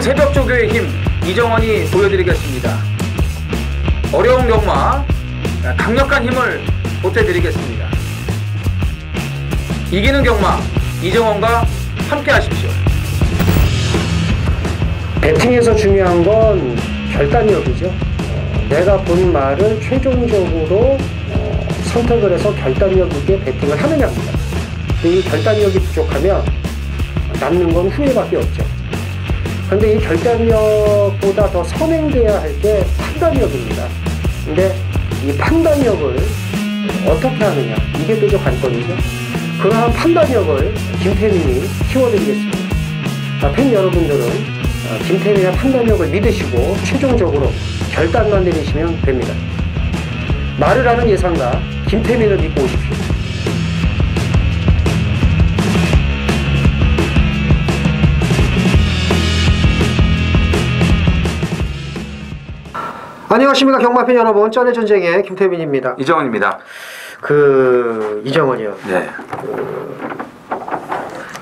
새벽조교의 힘 이정원이 보여드리겠습니다. 어려운 경마 강력한 힘을 보태드리겠습니다. 이기는 경마 이정원과 함께 하십시오. 배팅에서 중요한 건 결단력이죠. 내가 본 말을 최종적으로 선택을 해서 결단력 있게 배팅을 하느냐입니다. 이 결단력이 부족하면 남는 건 후회밖에 없죠. 그런데 이 결단력보다 더 선행돼야 할 게 판단력입니다. 근데 이 판단력을 어떻게 하느냐, 이게 또 관건이죠. 그러한 판단력을 김태민이 키워드리겠습니다. 팬 여러분들은 김태민의 판단력을 믿으시고 최종적으로 결단만 내리시면 됩니다. 말을 하는 예상가 김태민을 믿고 오십시오. 안녕하십니까 경마팬 여러분, 쩐의 전쟁의 김태민입니다. 이정원입니다. 이정원이요. 네.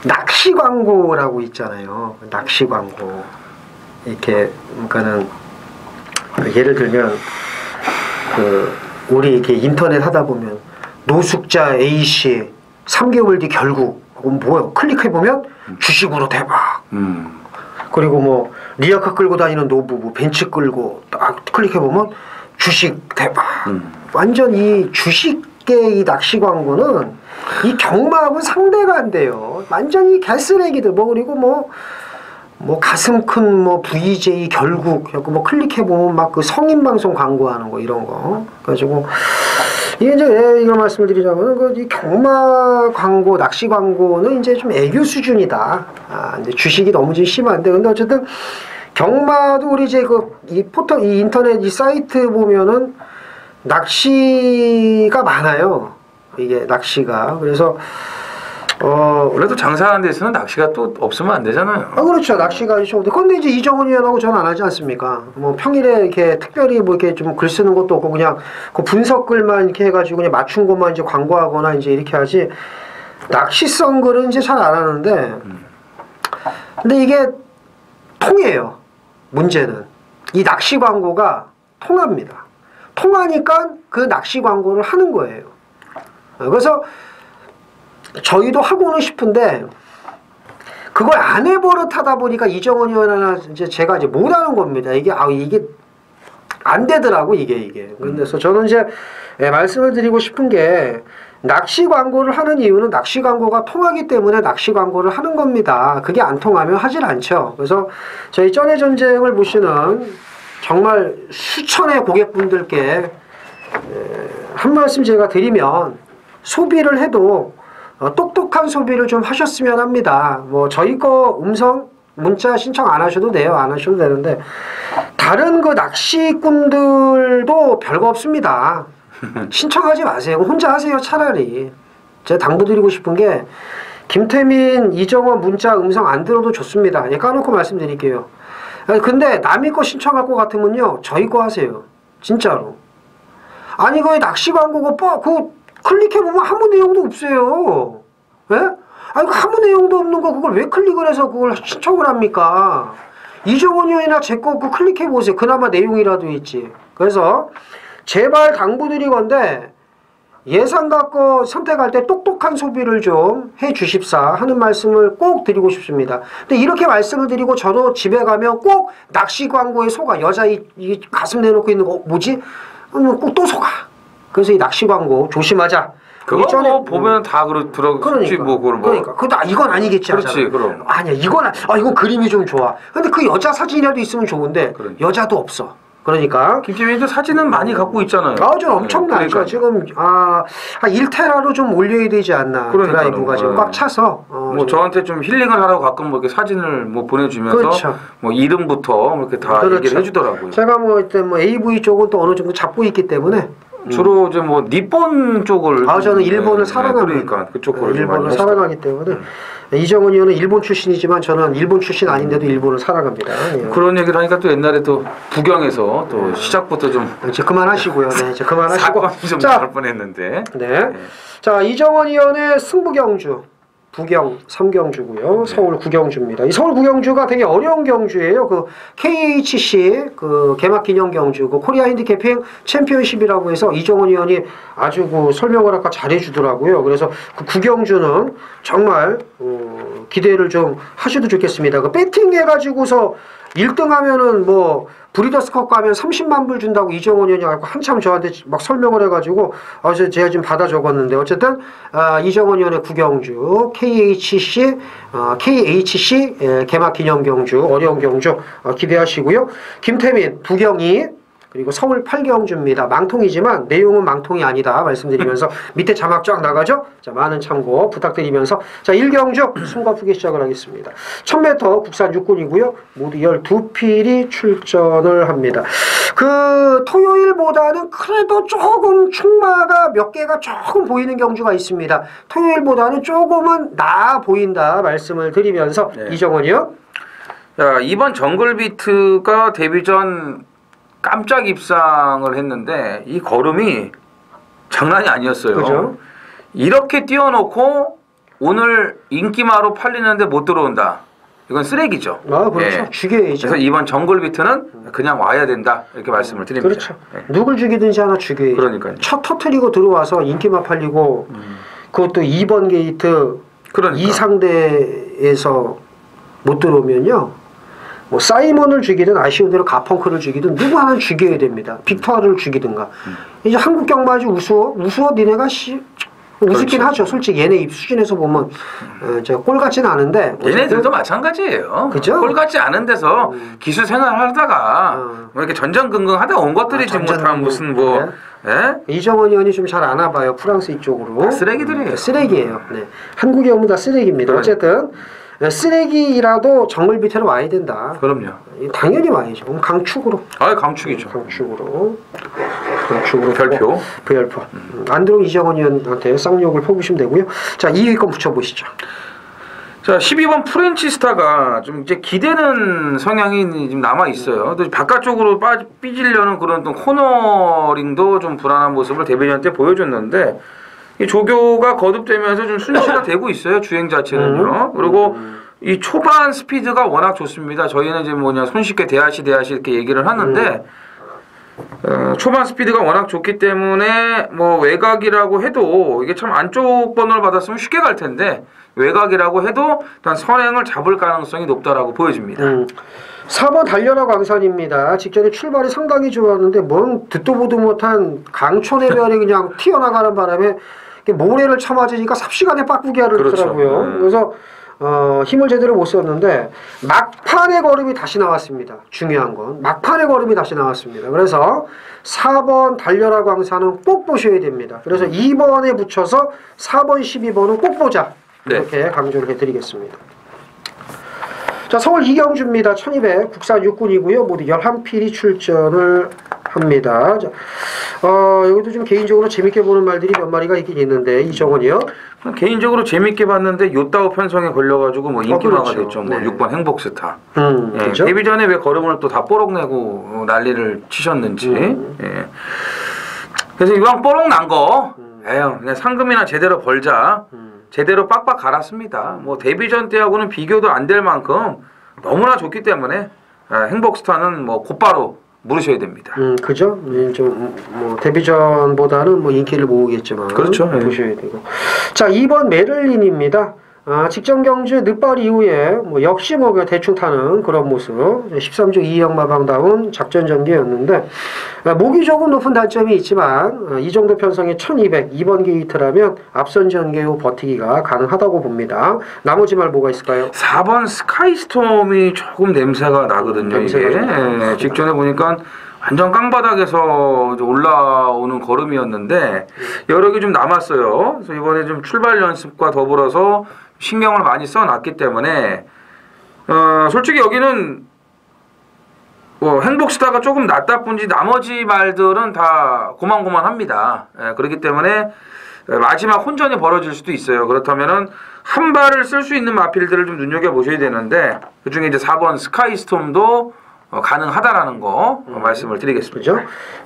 낚시 광고라고 있잖아요. 낚시 광고. 이렇게, 그러니까는, 예를 들면, 우리 이렇게 인터넷 하다 보면, 노숙자 A씨 3개월 뒤 결국, 뭐야, 클릭해보면 주식으로 대박. 그리고 뭐, 리아카 끌고 다니는 노부부, 벤츠 끌고 딱 클릭해보면 주식 대박. 완전 이 주식계의 이 낚시 광고는 이 경마하고 상대가 안 돼요. 완전히 개쓰레기들. 그리고 뭐 가슴 큰 VJ 결국 뭐 클릭해보면 막 그 성인 방송 광고하는 거 이런 거. 그래가지고 이게 이제 왜 이런 말씀을 드리자면 이 경마 광고, 낚시 광고는 이제 좀 애교 수준이다. 근데 주식이 너무 좀 심한데, 근데 어쨌든 경마도 우리 이제 이 인터넷 이 사이트 보면은 낚시가 많아요. 이게 낚시가. 그래서 그래도 장사하는 데서는 낚시가 또 없으면 안 되잖아요. 그렇죠. 낚시가 좀. 근데 이제 이정원 의원하고 저는 안 하지 않습니까? 뭐 평일에 이렇게 특별히 뭐 이렇게 좀 글 쓰는 것도 없고 그냥 그 분석 글만 이렇게 해가지고 그냥 맞춘 것만 이제 광고하거나 이제 이렇게 하지. 낚시성 글은 이제 잘 안 하는데. 근데 이게 통해요. 문제는 이 낚시 광고가 통합니다. 통하니까 그 낚시 광고를 하는 거예요. 그래서 저희도 하고는 싶은데 그걸 안 해버릇하다 보니까 이정원 의원이나 이제 제가 이제 못하는 겁니다. 이게 안 되더라고 이게. 그래서 저는 이제 말씀을 드리고 싶은 게 낚시 광고를 하는 이유는 낚시 광고가 통하기 때문에 낚시 광고를 하는 겁니다. 그게 안 통하면 하질 않죠. 그래서 저희 쩐의 전쟁을 보시는 정말 수천의 고객분들께 한 말씀 제가 드리면 소비를 해도 똑똑한 소비를 좀 하셨으면 합니다. 뭐 저희 거 음성 문자 신청 안 하셔도 돼요. 안 하셔도 되는데 다른 그 낚시꾼들도 별거 없습니다. 신청하지 마세요. 혼자 하세요. 차라리. 제가 당부드리고 싶은 게 김태민, 이정원 문자 음성 안 들어도 좋습니다. 까놓고 말씀드릴게요. 근데 남의 거 신청할 것 같으면요 저희 거 하세요. 진짜로. 아니 그 낚시 광고고 그거 클릭해보면 아무 내용도 없어요. 예? 아니 아무 내용도 없는 거 그걸 왜 클릭을 해서 그걸 신청을 합니까? 이정원 의원이나 제 거 그 클릭해보세요. 그나마 내용이라도 있지. 그래서 제발 당부드리건데 예상가 거 선택할 때 똑똑한 소비를 좀 해주십사 하는 말씀을 꼭 드리고 싶습니다. 근데 이렇게 말씀을 드리고 저도 집에 가면 꼭 낚시 광고에 속아. 여자 이 가슴 내놓고 있는 거 뭐지? 꼭 또 속아. 그래서 이 낚시 광고 조심하자. 그거 뭐 보면 다 들어가지 뭐 그걸 뭐. 그러니까 이건 아니겠지. 그렇지 하잖아. 그럼. 아니야 이건 그림이 좀 좋아. 근데 그 여자 사진이라도 있으면 좋은데 여자도 없어. 그러니까 김태민도 사진은 많이 갖고 있잖아요. 좀 엄청나죠. 그러니까. 지금 한 1테라로 좀 올려야 되지 않나. 드라이브가 지금 꽉 차서. 뭐 저한테 좀 힐링을 하라고 가끔 뭐 이렇게 사진을 뭐 보내주면서 그렇죠. 뭐 이름부터 이렇게 다 얘기를 해주더라고요. 제가 뭐 일단 뭐 AV 쪽은 또 어느 정도 잡고 있기 때문에. 주로 이제 뭐 니폰 쪽을 저는 일본을 사랑합니다. 그러니까 그쪽 거를 일본을 사랑하기 때문에 이정원 의원은 일본 출신이지만 저는 일본 출신 아닌데도 일본을 사랑합니다. 그런 얘기를 하니까 또 옛날에 또 부경에서 또 시작부터 좀 이제 그만하시고요. 네, 이제 그만하시고 사건이 좀 나올 뻔했는데. 네. 자, 이정원 의원의 승부경주 부경 3경주고요. 서울 9경주입니다. 이 서울 9경주가 되게 어려운 경주예요. 그 KHC 그 개막 기념 경주, 그 코리아 핸디캐핑 챔피언십이라고 해서 이정원 의원이 아주 그 설명을 아까 잘해주더라고요. 그래서 그 9경주는 정말 기대를 좀 하셔도 좋겠습니다. 그 배팅 해가지고서 1등 하면은 뭐 브리더스컵 가면 30만 불 준다고 이정원 의원이 한참 저한테 막 설명을 해가지고 제가 지금 받아 적었는데 어쨌든 이정원 의원의 구경주 KHC 개막 기념 경주 어려운 경주 기대하시고요. 김태민 부경이 그리고 서울 8경주입니다. 망통이지만 내용은 망통이 아니다 말씀드리면서 밑에 자막 쫙 나가죠. 자, 많은 참고 부탁드리면서 자 1경주 숨가쁘게 시작을 하겠습니다. 1000m 국산 육군이고요. 모두 12필이 출전을 합니다. 그 토요일보다는 그래도 조금 충마가 몇 개가 조금 보이는 경주가 있습니다. 토요일보다는 조금은 나아 보인다 말씀을 드리면서 네. 이정원이요. 자, 이번 정글비트가 데뷔 전 깜짝 입상을 했는데 이 걸음이 장난이 아니었어요. 그죠? 이렇게 띄워놓고 오늘 인기마로 팔리는데 못 들어온다. 이건 쓰레기죠. 아, 그렇죠. 예. 죽여야죠. 그래서 이번 정글비트는 그냥 와야 된다 이렇게 말씀을 드립니다. 그렇죠. 예. 누굴 죽이든지 하나 죽여야죠. 그러니까요. 첫 터트리고 들어와서 인기만 팔리고 그것도 2번 게이트 그러니까. 이 상대에서 못 들어오면요. 뭐 사이먼을 죽이든 아쉬운 대로 가펑크를 죽이든 누구 하나는 죽여야 됩니다. 빅토르를 죽이든가. 이제 한국 경마지 우스워 니네가 우습긴 그렇죠. 하죠. 솔직히 얘네 입 수준에서 보면 제가 꼴 같지는 않은데 얘네들도 마찬가지예요. 그죠? 꼴 같지 않은 데서 기술 생활하다가 뭐 이렇게 전전긍긍하다 온 것들이지 못한 무슨 뭐 예? 이정원 의원이 좀 잘 아나 봐요. 프랑스 이쪽으로. 쓰레기들이에요. 쓰레기예요. 네. 한국에 오면 다 쓰레기입니다. 그러니까. 어쨌든 쓰레기라도 정글 밑으로 와야 된다. 그럼요. 당연히 와야죠. 그럼 강축으로. 아, 강축이죠. 강축으로 별표. 별표. 안드롱 이정원 의원한테 쌍욕을 퍼부시면 되고요. 자, 2위 건 붙여보시죠. 자, 12번 프렌치스타가 좀 이제 기대는 성향이 좀 남아 있어요. 또 바깥쪽으로 삐지려는 그런 또 코너링도 좀 불안한 모습을 데뷔전 때 보여줬는데 이 조교가 거듭되면서 좀 순시가 되고 있어요. 주행 자체는요. 그리고 이 초반 스피드가 워낙 좋습니다. 저희는 이제 뭐냐 손쉽게 대하시 이렇게 얘기를 하는데 초반 스피드가 워낙 좋기 때문에 뭐 외곽이라고 해도 이게 참 안쪽 번호를 받았으면 쉽게 갈 텐데 외곽이라고 해도 일단 선행을 잡을 가능성이 높다라고 보여집니다. 4번 달려라 광산입니다. 직전에 출발이 상당히 좋았는데 뭔 듣도 보도 못한 강촌해변이 그냥 튀어나가는 바람에 모래를 쳐맞으니까 삽시간에 빠꾸기를 그렇죠. 하더라고요. 그래서 힘을 제대로 못 썼는데 막판의 걸음이 다시 나왔습니다. 중요한 건 막판의 걸음이 다시 나왔습니다. 그래서 4번 달려라 광산은 꼭 보셔야 됩니다. 그래서 2번에 붙여서 4번 12번은 꼭 보자. 이렇게 네. 강조를 해드리겠습니다. 자, 서울 이경주입니다. 1200 국산 육군이고요. 모두 11필이 출전을 합니다. 자, 여기도 좀 개인적으로 재밌게 보는 말들이 몇 마리가 있긴 있는데 이정원이요. 개인적으로 재밌게 봤는데 요따오 편성에 걸려가지고 뭐 인기마가 그렇죠. 됐죠. 뭐 네. 6번 행복스타. 예, 그렇죠? 데뷔 전에 왜 걸음을 또 다 뽀록내고 난리를 치셨는지. 예. 그래서 이왕 뽀록 난 거, 에휴, 그냥 상금이나 제대로 벌자. 제대로 빡빡 갈았습니다. 뭐 데뷔전 때하고는 비교도 안 될 만큼 너무나 좋기 때문에 행복스타는 뭐 곧바로 물으셔야 됩니다. 그죠? 좀 뭐 데뷔전보다는 뭐 인기를 모으겠지만 그렇죠. 보셔야 되고. 자, 2번 메를린입니다. 직전 경주 늦발 이후에 뭐 역시 뭐 대충 타는 그런 모습 13주 2형 마방다운 작전 전개였는데 목이 조금 높은 단점이 있지만 이 정도 편성의 1200 2번 게이트라면 앞선 전개 후 버티기가 가능하다고 봅니다. 나머지 말 뭐가 있을까요? 4번 스카이스톰이 조금 냄새가 나거든요. 냄새가 이게 직전에 보니까 완전 깡바닥에서 이제 올라오는 걸음이었는데 여러 개 좀 남았어요. 그래서 이번에 좀 출발 연습과 더불어서 신경을 많이 써놨기 때문에 솔직히 여기는 뭐 행복스타가 조금 낫다 뿐지 나머지 말들은 다 고만고만합니다. 그렇기 때문에 마지막 혼전이 벌어질 수도 있어요. 그렇다면은 한 발을 쓸 수 있는 마필들을 좀 눈여겨보셔야 되는데 그중에 이제 4번 스카이스톰도 가능하다라는 거 말씀을 드리겠습니다. 그죠?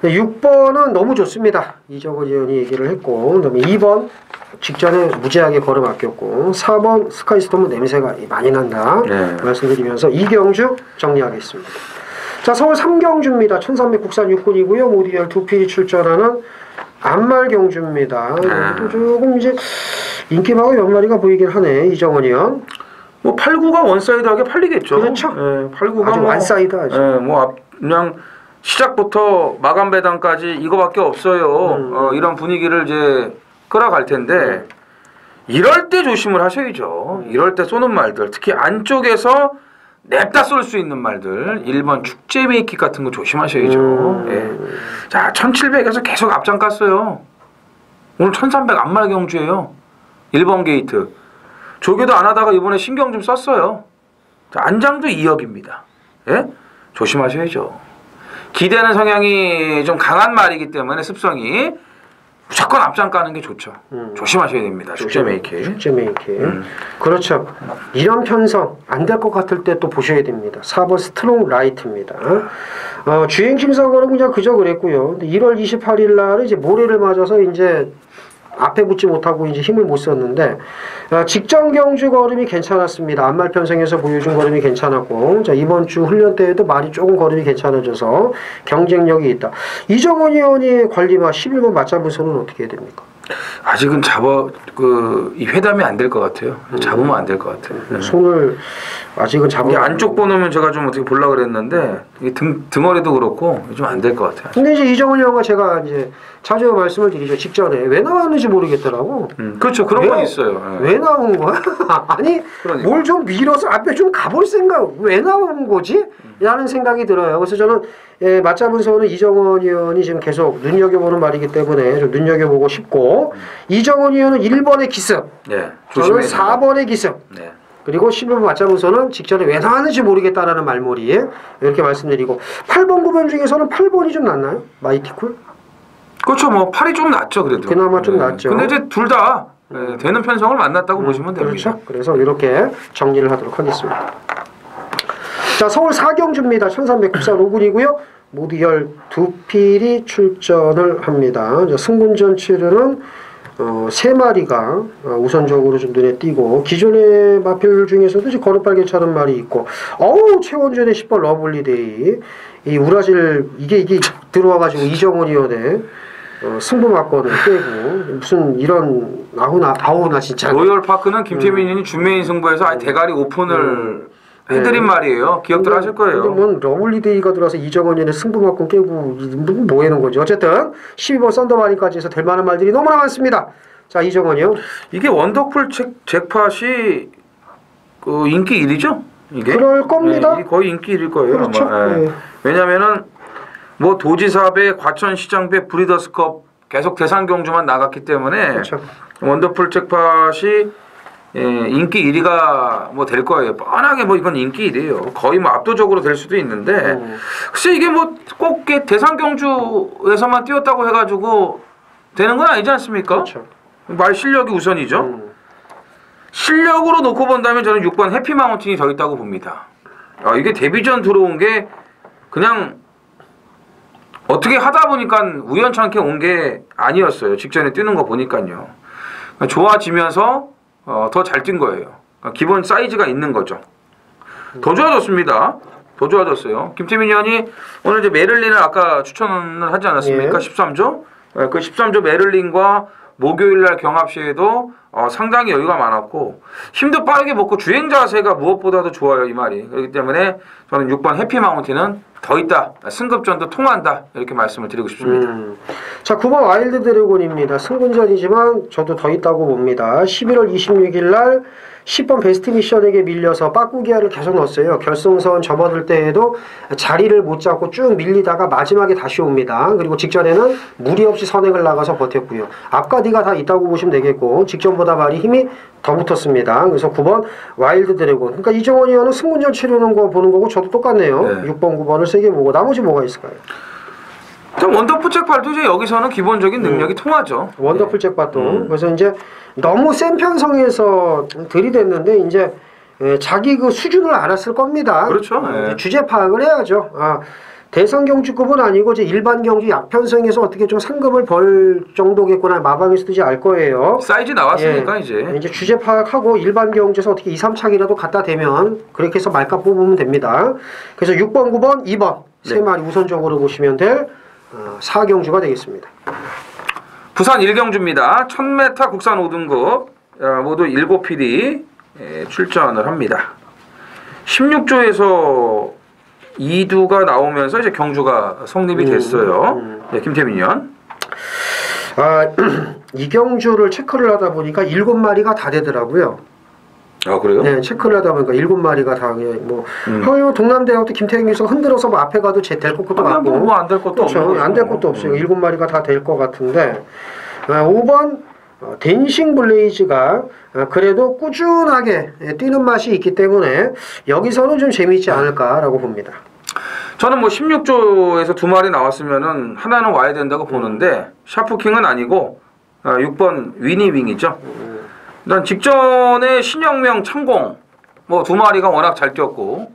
6번은 너무 좋습니다. 이정은 의원이 얘기를 했고, 그다음에 2번 직전에 무지하게 걸음 아꼈고, 4번 스카이스톰은 냄새가 많이 난다. 네. 말씀드리면서 이경주 정리하겠습니다. 자, 서울 3경주입니다. 1300 국산 육군이고요. 모디열 2필이 출전하는 안말경주입니다. 네. 조금 이제 인기마가 몇 마리가 보이긴 하네. 이정은 의원. 뭐 8구가 원사이드하게 팔리겠죠. 그렇죠. 예, 8구가 아주 완사이드 아주. 그냥 시작부터 마감 배당까지 이거밖에 없어요. 이런 분위기를 이제 끌어갈 텐데 이럴 때 조심을 하셔야죠. 이럴 때 쏘는 말들, 특히 안쪽에서 냅다 쏠 수 있는 말들, 1번 축제 메이킥 같은 거 조심하셔야죠. 예. 자, 1700에서 계속 앞장 깠어요. 오늘 1300 안말 경주예요. 1번 게이트. 조교도 안 하다가 이번에 신경 좀 썼어요. 자, 안장도 2억입니다. 예? 조심하셔야죠. 기대는 성향이 좀 강한 말이기 때문에 습성이 무조건 앞장 까는 게 좋죠. 조심하셔야 됩니다. 축제 메이킹. 축제 메이킹. 그렇죠. 이런 편성 안 될 것 같을 때 또 보셔야 됩니다. 4번 스트롱 라이트입니다. 주행 심사거는 그냥 그저 그랬고요. 근데 1월 28일 날에 이제 모래를 맞아서 이제 앞에 붙지 못하고 이제 힘을 못 썼는데 직전 경주 걸음이 괜찮았습니다. 안말 편성에서 보여준 걸음이 괜찮았고, 자, 이번 주 훈련 때에도 말이 조금 걸음이 괜찮아져서 경쟁력이 있다. 이정은 의원이 관리마 11번 맞잡으서는 어떻게 해야 됩니까? 아직은 이 회담이 안 될 것 같아요. 잡으면 안 될 것 같아요. 손을 아직은 이게 안쪽 번호면 제가 좀 어떻게 보려고 그랬는데 이게 등어리도 그렇고 좀 안 될 것 같아요. 근데 이제 이정은 의원과 제가 이제 자주 말씀을 드리죠. 직전에 왜 나왔는지 모르겠더라고. 그렇죠. 그런 건 있어요. 왜 나온 거야? 아니 그러니까. 뭘 좀 밀어서 앞에 좀 가볼 생각. 왜 나온 거지? 라는 생각이 들어요. 그래서 저는 맞잡은 선은 이정은 의원이 지금 계속 눈여겨보는 말이기 때문에 좀 눈여겨보고 싶고, 이정은 의원은 1번의 기습, 네, 저는 4번의 기습, 네. 그리고 11번 맞잡은 선은 직전에 왜 나왔는지 모르겠다라는 말머리 이렇게 말씀드리고, 8번 구변 중에서는 8번이 좀 낫나요? 마이티쿨? 그렇죠. 뭐 팔이 좀 낫죠. 그래도 그나마 좀 낫죠. 근데 이제 둘 다 되는 편성을 만났다고 보시면 됩니다. 그렇죠. 그래서 이렇게 정리를 하도록 하겠습니다. 자, 서울 4경주입니다. 1300 국산 5군이고요. 모디열 2필이 출전을 합니다. 승군전 치르는 3마리가 우선적으로 좀 눈에 띄고, 기존의 마필 중에서도 이제 걸음빨 괜찮은 말이 있고, 최원준의 10번 러블리데이, 이 우라질 이게 들어와가지고 이정은 의원의 승부 막거를 깨고 무슨 이런 아우나 진짜. 로열파크는 김태민 의원이 준메인 승부에서 아예 대가리 오픈을 해드린 말이에요. 기억들 하실 거예요. 근데 뭔 러블리데이가 들어와서 이정은 의원의 승부 막고 깨고 뭐 하는 거지. 어쨌든 12번 썬더바니까지 해서 될 만한 말들이 너무나 많습니다. 자, 이정은이요. 이게 원더풀 잭팟이 인기 1위죠? 이게? 그럴 겁니다. 네, 거의 인기 1위일 거예요. 그렇죠. 아마. 네. 왜냐면은 뭐 도지사배, 과천시장배, 브리더스컵 계속 대상 경주만 나갔기 때문에 그렇죠. 원더풀 잭팟이 인기 1위가 뭐 될 거예요. 뻔하게 뭐 이건 인기 1위예요. 거의 뭐 압도적으로 될 수도 있는데 글쎄 이게 뭐 꼭 대상 경주에서만 뛰었다고 해가지고 되는 건 아니지 않습니까? 그렇죠. 말 실력이 우선이죠. 실력으로 놓고 본다면 저는 6번 해피마운틴이 더 있다고 봅니다. 이게 데뷔전 들어온 게 그냥 어떻게 하다 보니까 우연찮게 온 게 아니었어요. 직전에 뛰는 거 보니까요. 좋아지면서 더 잘 뛴 거예요. 기본 사이즈가 있는 거죠. 더 좋아졌습니다. 더 좋아졌어요. 김태민 의원이 오늘 이제 메를린을 아까 추천을 하지 않았습니까? 13조? 그 13조 메를린과 목요일날 경합시에도 상당히 여유가 많았고 힘도 빠르게 먹고 주행 자세가 무엇보다도 좋아요. 이 말이. 그렇기 때문에 저는 6번 해피마운틴은 더 있다. 승급전도 통한다. 이렇게 말씀을 드리고 싶습니다. 자, 9번 와일드 드래곤입니다. 승군전이지만 저도 더 있다고 봅니다. 11월 26일 날 10번 베스트 미션에게 밀려서 빠꾸기아를 계속 넣었어요. 결승선 접어들 때에도 자리를 못 잡고 쭉 밀리다가 마지막에 다시 옵니다. 그리고 직전에는 무리 없이 선행을 나가서 버텼고요. 앞과 뒤가 다 있다고 보시면 되겠고, 직전보다 말이 힘이 더 붙었습니다. 그래서 9번 와일드 드래곤. 그러니까 이정은 의원은 승군전 치르는 거 보는 거고 저도 똑같네요. 네. 6번, 9번을 세게 보고 나머지 뭐가 있을까요? 원더풀 잭팟도 이제 여기서는 기본적인 능력이 통하죠. 원더풀 잭팟도. 그래서 이제 너무 센 편성에서 들이댔는데 이제 자기 그 수준을 알았을 겁니다. 그렇죠. 이제 주제 파악을 해야죠. 대선 경주급은 아니고 이제 일반 경주 약편성에서 어떻게 좀 상금을 벌 정도겠구나 마방에서도 알 거예요. 사이즈 나왔으니까 이제 주제 파악하고 일반 경주에서 어떻게 2, 3착이라도 갖다 대면 그렇게 해서 말값 뽑으면 됩니다. 그래서 6번, 9번, 2번 세 마리 우선적으로 보시면 될 4경주가 되겠습니다. 부산 1경주입니다. 1000m 국산 5등급 모두 7필이 출전을 합니다. 16조에서 2두가 나오면서 이제 경주가 성립이 됐어요. 네, 김태민 의원. 이 경주를 체크를 하다 보니까 7마리가 다 되더라고요. 아 그래요? 네, 체크를 하다 보니까 7마리가 다 그냥 뭐 동남대학도 김태경 교수가 흔들어서 뭐 앞에 가도 될 것도 같고 뭐 안 될 것도 그렇죠. 안 될 것도 없어요. 7마리가 다 될 것 같은데 5번 댄싱 블레이즈가 그래도 꾸준하게 뛰는 맛이 있기 때문에 여기서는 좀 재미있지 않을까라고 봅니다. 저는 뭐 16조에서 2마리 나왔으면은 하나는 와야 된다고 보는데 샤프킹은 아니고 6번 위니윙이죠. 일단 직전에 신영명 창공 뭐 2마리가 워낙 잘 뛰었고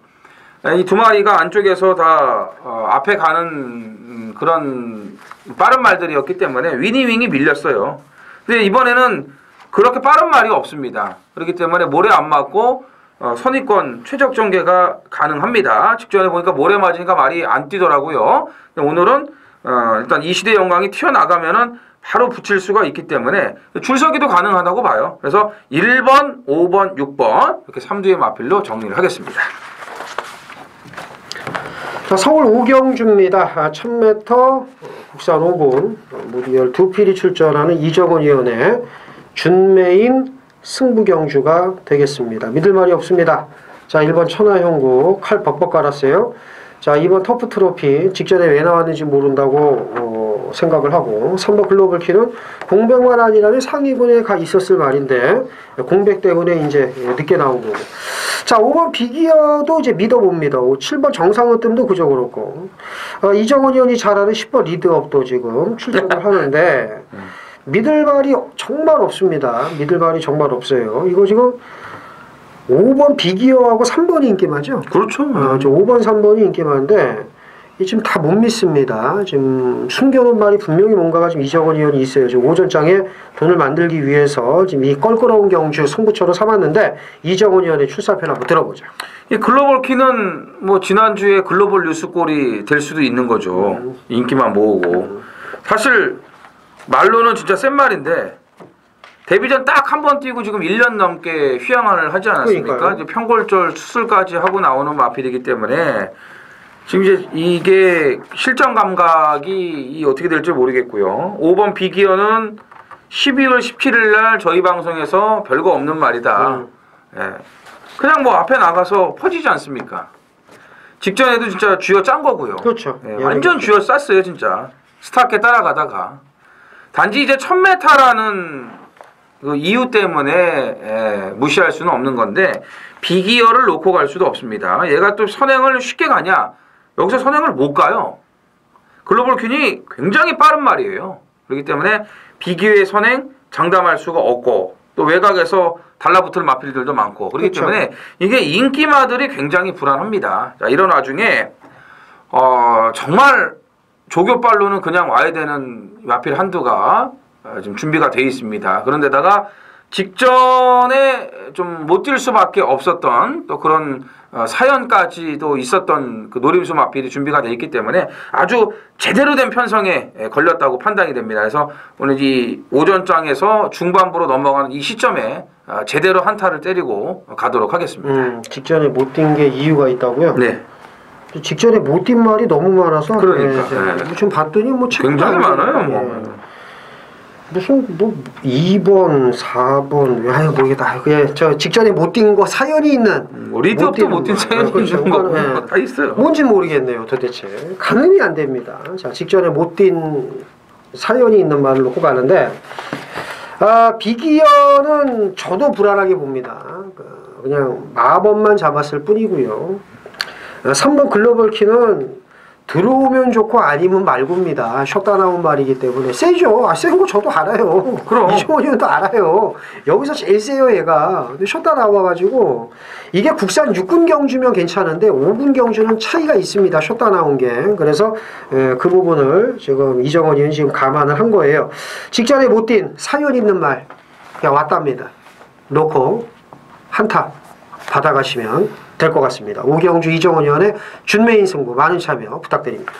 이 2마리가 안쪽에서 다 앞에 가는 그런 빠른 말들이었기 때문에 위니윙이 밀렸어요. 근데 이번에는 그렇게 빠른 말이 없습니다. 그렇기 때문에 모래 안 맞고 선입권 최적 전개가 가능합니다. 직전에 보니까 모래 맞으니까 말이 안 뛰더라고요. 오늘은 일단 이 시대 영광이 튀어나가면은 바로 붙일 수가 있기 때문에 줄서기도 가능하다고 봐요. 그래서 1번, 5번, 6번 이렇게 3두의 마필로 정리를 하겠습니다. 자, 서울 오경주입니다. 1000m 국산 5분 모두 12필이 출전하는 이정원 위원의 준메인 승부경주가 되겠습니다. 믿을 말이 없습니다. 자, 1번 천하형국 칼 벅벅 깔았어요. 자, 2번 터프 트로피 직전에 왜 나왔는지 모른다고 생각을 하고 3번 글로벌 키는 공백만 아니라면 상위군에 가 있었을 말인데 공백 때문에 이제 늦게 나온 거고. 자, 5번 비기어도 이제 믿어봅니다. 7번 정상은 뜸도 그저 그렇고 이정원 의원이 잘 아는 10번 리드업도 지금 출전을 하는데 믿을 말이 정말 없습니다. 믿을 말이 정말 없어요. 이거 지금 5번 비기어하고 3번이 인기 많죠? 그렇죠. 저 5번, 3번이 인기 많은데 지금 다 못 믿습니다. 지금 숨겨놓은 말이 분명히 뭔가가 지금 이정원 의원이 있어요. 지금 오전장에 돈을 만들기 위해서 지금 이 껄끄러운 경주 승부처로 삼았는데 이정원 의원의 출사편 한번 들어보죠. 이 글로벌 키는 뭐 지난주에 글로벌 뉴스골이 될 수도 있는 거죠. 인기만 모으고. 사실 말로는 진짜 센 말인데 데뷔전 딱 한 번 뛰고 지금 1년 넘게 휴양을 하지 않았습니까? 이제 평골절 수술까지 하고 나오는 마필이기 때문에 지금 이제 이게 실전 감각이 어떻게 될지 모르겠고요. 5번 비기어는 12월 17일 날 저희 방송에서 별거 없는 말이다. 예. 그냥 뭐 앞에 나가서 퍼지지 않습니까? 직전에도 진짜 쥐어 짠 거고요. 그렇죠. 예, 완전 쥐어 쌌어요, 진짜. 스타께 따라가다가. 단지 이제 1000m라는 그 이유 때문에 무시할 수는 없는 건데 비기어를 놓고 갈 수도 없습니다. 얘가 또 선행을 쉽게 가냐? 여기서 선행을 못 가요. 글로벌 퀸이 굉장히 빠른 말이에요. 그렇기 때문에 비기어의 선행 장담할 수가 없고 또 외곽에서 달라붙을 마필들도 많고 그렇기 그렇죠. 때문에 이게 인기마들이 굉장히 불안합니다. 자, 이런 와중에 정말 조교빨로는 그냥 와야 되는 마필 한두가 지금 준비가 돼 있습니다. 그런데다가 직전에 좀 못 뛸 수밖에 없었던 또 그런 사연까지도 있었던 그 노림수 마필이 준비가 돼 있기 때문에 아주 제대로 된 편성에 걸렸다고 판단이 됩니다. 그래서 오늘 이 오전장에서 중반부로 넘어가는 이 시점에 제대로 한타를 때리고 가도록 하겠습니다. 직전에 못 뛴 게 이유가 있다고요? 네. 직전에 못 뛴 말이 너무 많아서 그러니까 좀 봤더니 뭐 굉장히 많아요. 무슨 뭐 2번, 4번, 아유 모르겠다. 그냥 저 직전에 못 뛴 거 사연이 있는 리드업도 못 뛴 사연이 그렇죠. 있는 거 다 있어요. 뭔지 모르겠네요, 도대체. 가늠이 안 됩니다. 자, 직전에 못 뛴 사연이 있는 말을 놓고 가는데 비기어는 저도 불안하게 봅니다. 그냥 마법만 잡았을 뿐이고요. 3번 글로벌 키는 들어오면 좋고 아니면 말고입니다. 쉬었다 나온 말이기 때문에 세죠. 센 거 저도 알아요. 그럼. 이종원 의원도 알아요. 여기서 제일 세요 얘가. 근데 쉬었다 나와가지고 이게 국산 6군 경주면 괜찮은데 5군 경주는 차이가 있습니다. 쉬었다 나온 게. 그래서 그 부분을 지금 이정원 의원이 지금 감안을 한 거예요. 직전에 못 뛴 사연 있는 말 그냥 왔답니다. 놓고 한타 받아가시면 될 것 같습니다. 오경주 이정원 의원의 준메인 승부 많은 참여 부탁드립니다.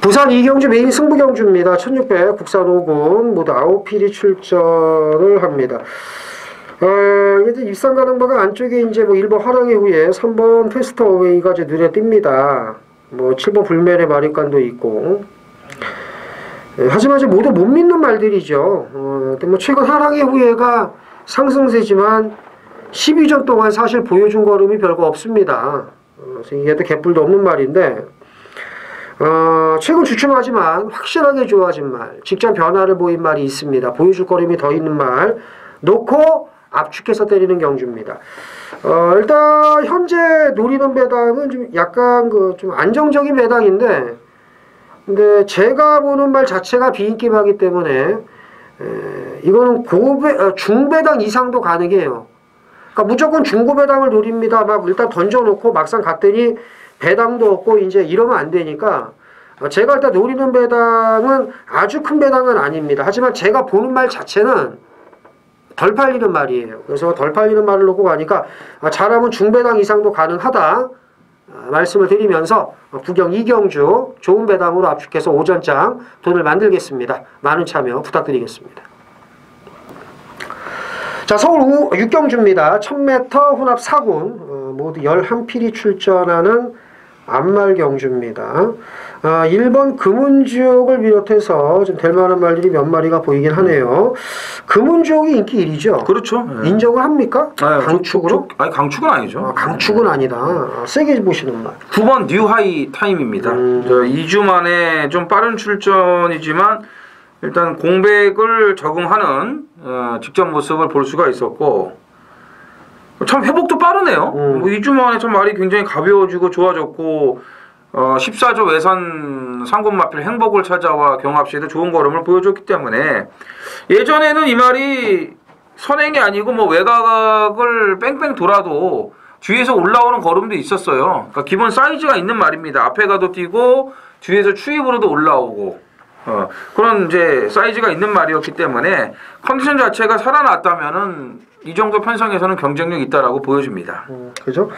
부산 이경주 메인 승부 경주입니다. 1600 국산 5군 모두 9필이 출전을 합니다. 이제 입상 가는 바가 안쪽에 이제 뭐 1번 화랑의 후에 3번 페스터 어웨이가 이제 눈에 띕니다. 뭐 7번 불멸의 마력간도 있고. 하지만 이제 모두 못 믿는 말들이죠. 근데 뭐 최근 화랑의 후예가 상승세지만 12전 동안 사실 보여준 걸음이 별거 없습니다. 그래서 이게 또 개뿔도 없는 말인데, 최근 주춤하지만 확실하게 좋아진 말, 직전 변화를 보인 말이 있습니다. 보여줄 걸음이 더 있는 말, 놓고 압축해서 때리는 경주입니다. 일단 현재 노리는 배당은 좀 약간 좀 안정적인 배당인데, 근데 제가 보는 말 자체가 비인기하기 때문에 이거는 중배당 이상도 가능해요. 그러니까 무조건 중고배당을 노립니다. 막 일단 던져놓고 막상 갔더니 배당도 없고 이제 이러면 안 되니까 제가 일단 노리는 배당은 아주 큰 배당은 아닙니다. 하지만 제가 보는 말 자체는 덜 팔리는 말이에요. 그래서 덜 팔리는 말을 놓고 가니까 잘하면 중배당 이상도 가능하다 말씀을 드리면서 구경 이경주 좋은 배당으로 압축해서 오전장 돈을 만들겠습니다. 많은 참여 부탁드리겠습니다. 자, 서울 6경주입니다. 1000m 혼합 4군 모두 11필이 출전하는 암말 경주입니다. 1번 금운지옥을 비롯해서 좀 될 만한 말들이 몇 마리가 보이긴 하네요. 금운지옥이 인기 1위죠. 그렇죠. 인정을 합니까? 강축으로? 아니 강축은 아니죠. 강축은 아니다. 세게 보시는 말. 9번 뉴하이 타임입니다. 2주 만에 좀 빠른 출전이지만 일단 공백을 적응하는 직전 모습을 볼 수가 있었고 참 회복도 빠르네요. 뭐 2주 만에 참 말이 굉장히 가벼워지고 좋아졌고 14조 외선 상군마필 행복을 찾아와 경합시에도 좋은 걸음을 보여줬기 때문에 예전에는 이 말이 선행이 아니고 뭐 외곽을 뺑뺑 돌아도 뒤에서 올라오는 걸음도 있었어요. 그러니까 기본 사이즈가 있는 말입니다. 앞에 가도 뛰고 뒤에서 추입으로도 올라오고 그런 이제 사이즈가 있는 말이었기 때문에 컨디션 자체가 살아났다면은 이 정도 편성에서는 경쟁력 있다라고 보여집니다. 그죠?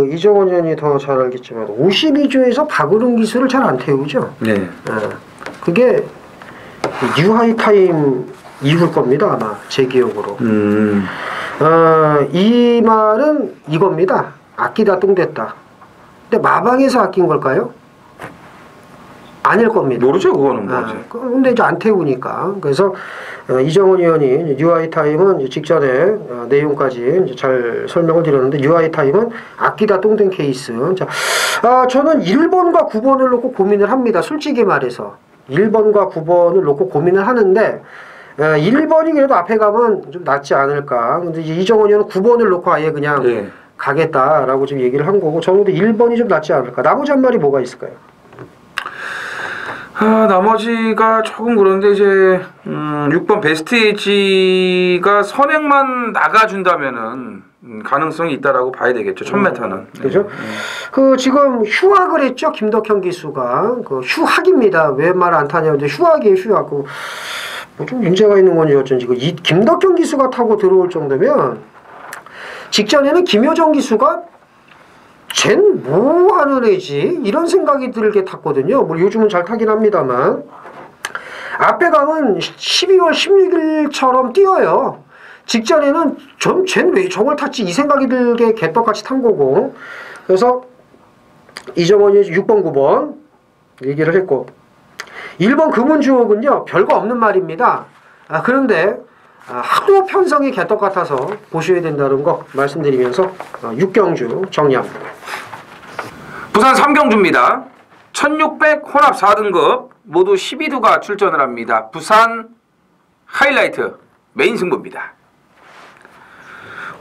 이정원 의원이 더 잘 알겠지만 52조에서 박으름 기술을 잘 안 태우죠. 네. 그게 뉴하이 타임 이후일 겁니다. 아마 제 기억으로. 이 말은 이겁니다. 아끼다 똥됐다. 근데 마방에서 아낀 걸까요? 아닐 겁니다. 모르죠, 그거는 뭐지. 근데 이제 안 태우니까. 그래서 이정원 의원이 뉴하이 타임은 직전에 내용까지 이제 잘 설명을 드렸는데 뉴하이 타임은 아끼다 똥된 케이스. 자, 저는 1번과 9번을 놓고 고민을 합니다. 솔직히 말해서 1번과 9번을 놓고 고민을 하는데 1번이 그래도 앞에 가면 좀 낫지 않을까. 근데 이제 이정원 의원은 9번을 놓고 아예 그냥 가겠다라고 지금 얘기를 한 거고 저는 1번이 좀 낫지 않을까. 나머지 한 말이 뭐가 있을까요? 나머지가 조금 그런데 이제 6번 베스트에지가 선행만 나가준다면은 가능성이 있다라고 봐야 되겠죠. 1000m는. 그죠? 지금 휴학을 했죠. 김덕현 기수가 휴학입니다. 왜 말 안 타냐? 근데 휴학이에요. 휴학. 뭐 좀 문제가 있는 건지 어쩐지. 이 김덕현 기수가 타고 들어올 정도면 직전에는 김효정 기수가 쟨 뭐 하는 애지? 이런 생각이 들게 탔거든요. 뭐 요즘은 잘 타긴 합니다만 앞에 가면 12월 16일처럼 뛰어요. 직전에는 쟨 왜 저걸 탔지? 이 생각이 들게 개떡같이 탄 거고. 그래서 이정원이 6번 9번 얘기를 했고 1번 금운주옥은요 별거 없는 말입니다. 그런데 하도 편성이 개떡 같아서 보셔야 된다는 거 말씀드리면서 6경주 정리합니다. 부산 3경주입니다. 1600 혼합 4등급 모두 12두가 출전을 합니다. 부산 하이라이트 메인 승부입니다.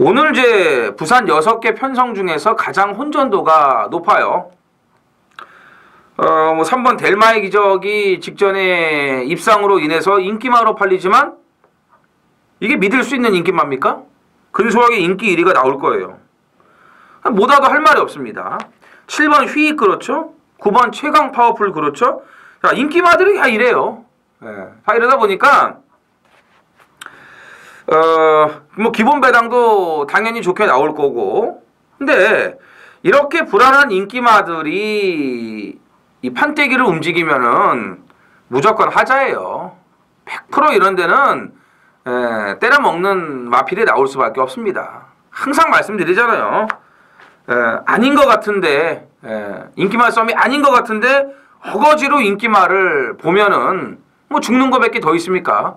오늘 이제 부산 6개 편성 중에서 가장 혼전도가 높아요. 뭐 3번 델마의 기적이 직전에 입상으로 인해서 인기마로 팔리지만 이게 믿을 수 있는 인기마입니까? 근소하게 인기 1위가 나올 거예요. 못 와도 할 말이 없습니다. 7번 휘익 그렇죠? 9번 최강 파워풀 그렇죠? 자, 인기마들이 다 이래요. 예. 다 이러다 보니까 뭐 기본 배당도 당연히 좋게 나올 거고, 근데 이렇게 불안한 인기마들이 이 판때기를 움직이면은 무조건 하자예요. 100% 이런 데는 때려 먹는 마필이 나올 수밖에 없습니다. 항상 말씀드리잖아요. 아닌 것 같은데, 인기마 싸움이 아닌 것 같은데 허거지로 인기마를 보면은 뭐 죽는 거밖에 더 있습니까?